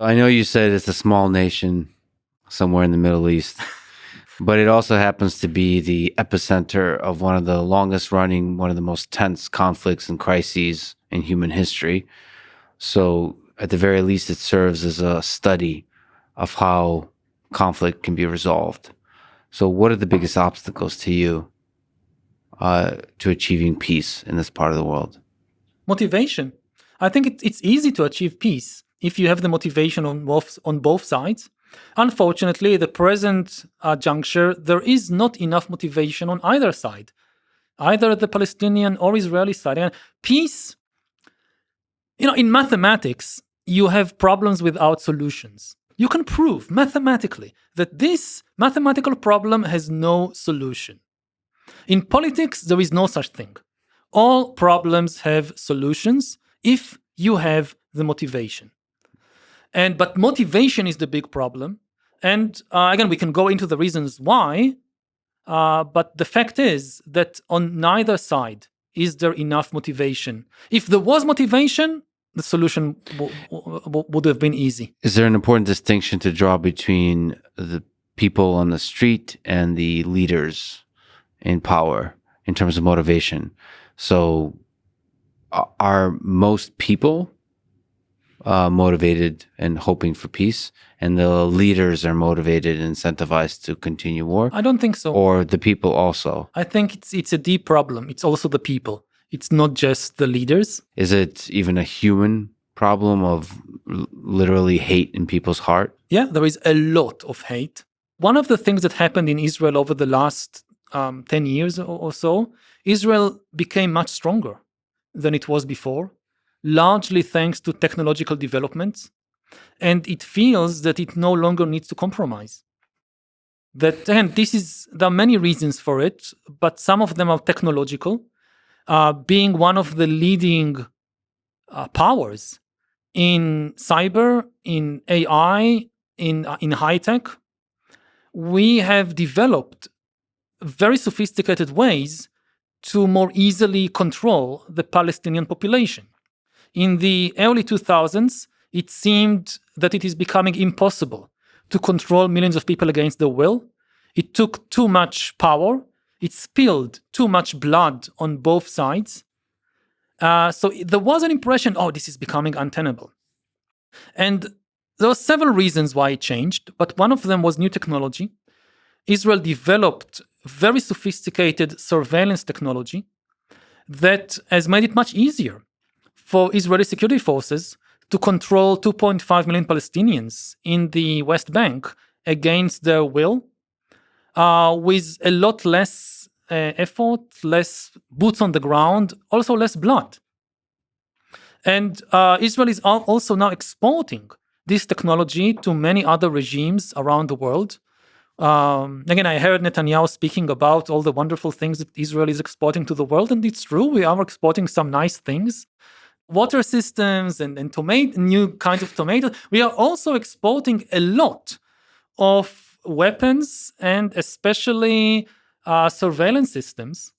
I know you said it's a small nation somewhere in the Middle East, but it also happens to be the epicenter of one of the longest running, one of the most tense conflicts and crises in human history. So, at the very least, it serves as a study of how conflict can be resolved. So, what are the biggest obstacles to you to achieving peace in this part of the world? Motivation. I think it's easy to achieve peace if you have the motivation on both sides. Unfortunately, the present juncture, there is not enough motivation on either side, either the Palestinian or Israeli side. And peace, in mathematics, you have problems without solutions. You can prove mathematically that this mathematical problem has no solution. In politics, there is no such thing. All problems have solutions if you have the motivation. But motivation is the big problem. And again, we can go into the reasons why. But the fact is that on neither side is there enough motivation. If there was motivation, the solution would have been easy. Is there an important distinction to draw between the people on the street and the leaders in power in terms of motivation? So, are most people motivated and hoping for peace, and the leaders are motivated and incentivized to continue war? I don't think so. Or the people also? I think it's a deep problem. It's also the people. It's not just the leaders. Is it even a human problem of literally hate in people's heart? Yeah, there is a lot of hate. One of the things that happened in Israel over the last 10 years or so, Israel became much stronger than it was before, largely thanks to technological developments. And it feels that it no longer needs to compromise. That, and there are many reasons for it, but some of them are technological. Being one of the leading powers in cyber, in AI, in high tech, we have developed very sophisticated ways to more easily control the Palestinian population. In the early 2000s, it seemed that it is becoming impossible to control millions of people against their will. It took too much power. It spilled too much blood on both sides. So there was an impression, this is becoming untenable. And there were several reasons why it changed, but one of them was new technology. Israel developed very sophisticated surveillance technology that has made it much easier for Israeli security forces to control 2.5 million Palestinians in the West Bank against their will, with a lot less effort, less boots on the ground, also less blood. And Israel is also now exporting this technology to many other regimes around the world. Again, I heard Netanyahu speaking about all the wonderful things that Israel is exporting to the world, and it's true, we are exporting some nice things. Water systems and new kinds of tomatoes. We are also exporting a lot of weapons and especially surveillance systems,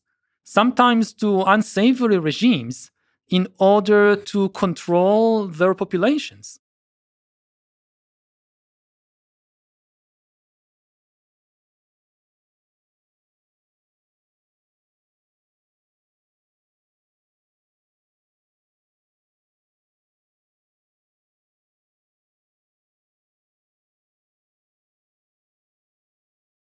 sometimes to unsavory regimes, in order to control their populations.